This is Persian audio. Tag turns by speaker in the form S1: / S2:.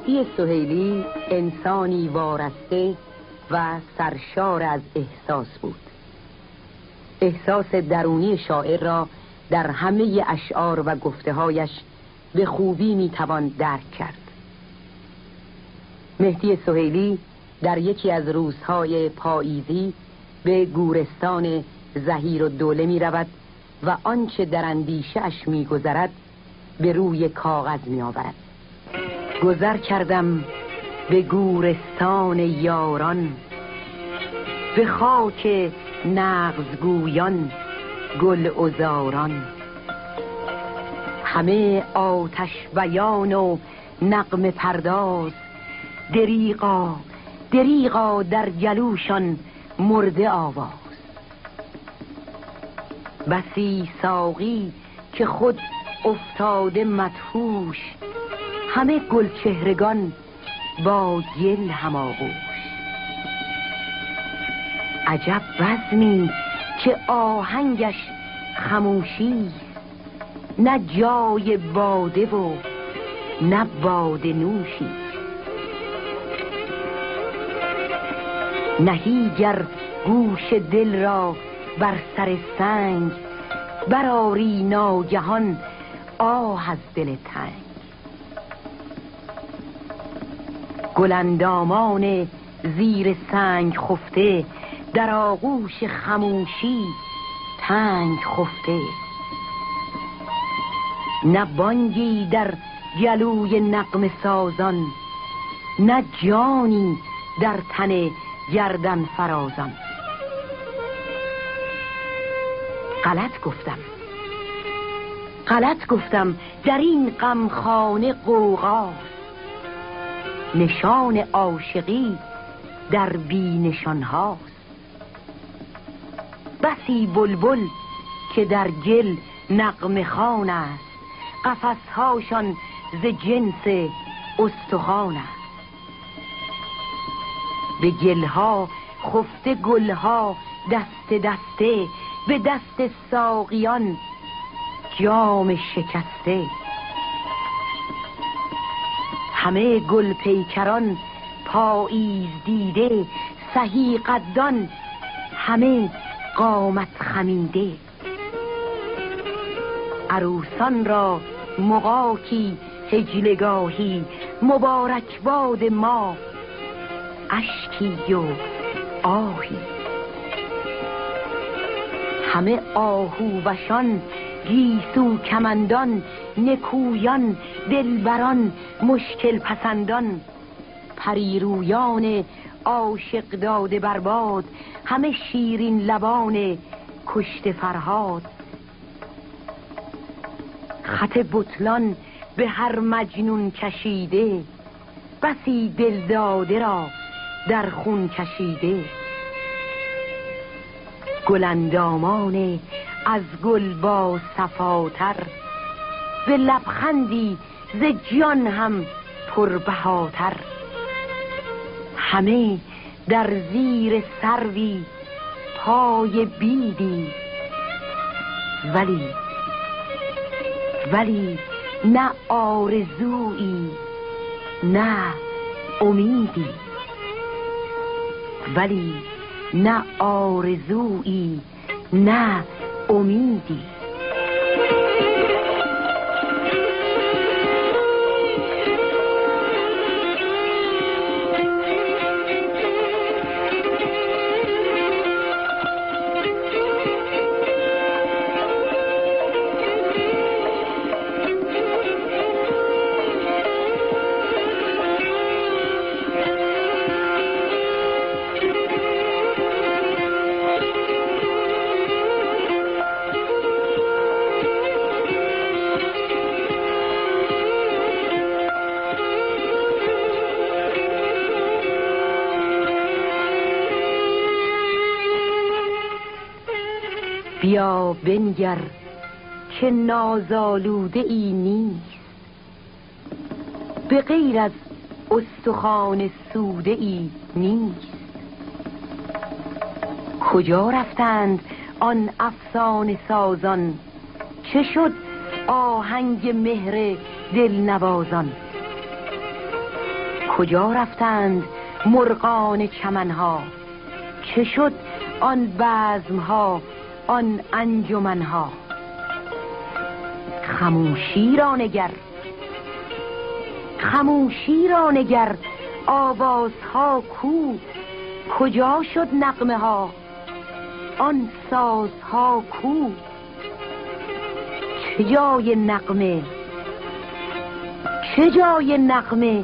S1: مهدی سهیلی انسانی وارسته و سرشار از احساس بود. احساس درونی شاعر را در همه اشعار و گفته‌هایش به خوبی میتوان درک کرد. مهدی سهیلی در یکی از روزهای پاییزی به گورستان ظهیرالدوله می رود و آنچه در اندیشه اش می گذرد به روی کاغذ می آورد. گذر کردم به گورستان یاران، به خاک نغزگویان گل عذاران. همه آتش بیان و نغمه پرداز، دریغا دریغا در گلوشان مرده آواز. بسی ساقی که خود افتاده مدهوش، همه گل چهرگان با گل هماغوش. عجب بزمی که آهنگش خموشی، نه جای باده و نه باده نوشی. نهی گر گوش دل را بر سر سنگ، برآری ناگهان آه از دل تنگ. گلاندامان زیر سنگ خفته، در آغوش خموشی تنگ خفته. نه بانگی در گلوی نغمه سازان، نه جانی در تن گردن فرازان. غلط گفتم در این غمخانه غوغاست، نشان عاشقی در بی نشان هاست. بسی بلبل که در گل نغمه خوان است، قفسهاشان ز جنس استخوان است. به گلها خفته گلها دسته دسته، به دست ساقیان جام شکسته. همه گل پیکران پاییز دیده، سهی قدان همه قامت خمیده. عروسان را مغاکی حجلگاهی، مبارک باد ما اشکی و آهی. همه آهووشان گیسو کمندان، نکویان دلبران مشکل پسندان. پریرویان عاشق داده برباد، همه شیرین لبان کشته فرهاد. خط بطلان به هر مجنون کشیده، بسی دل داده را در خون کشیده. گلاندامان از گل با صفاتر، به لبخندی ز جان هم پربهاتر. همه در زیر سروی پای بیدی، ولی نه آرزویی نه امیدی. ولی نه آرزویی نه امیدی. بیا بنگر که نازآلوده ای نیست، به غیر از استخوان سوده ای نیست. کجا رفتند آن افسانه سازان، چه شد آهنگ مهر دل نوازان؟ کجا رفتند مرغان چمنها؟ چه شد آن بزمها آن انجمنها؟ خموشی را نگر، خموشی را نگر، آوازها کو؟ کجا شد نغمه ها آن سازها کو؟ چه جای نغمه، چه جای نغمه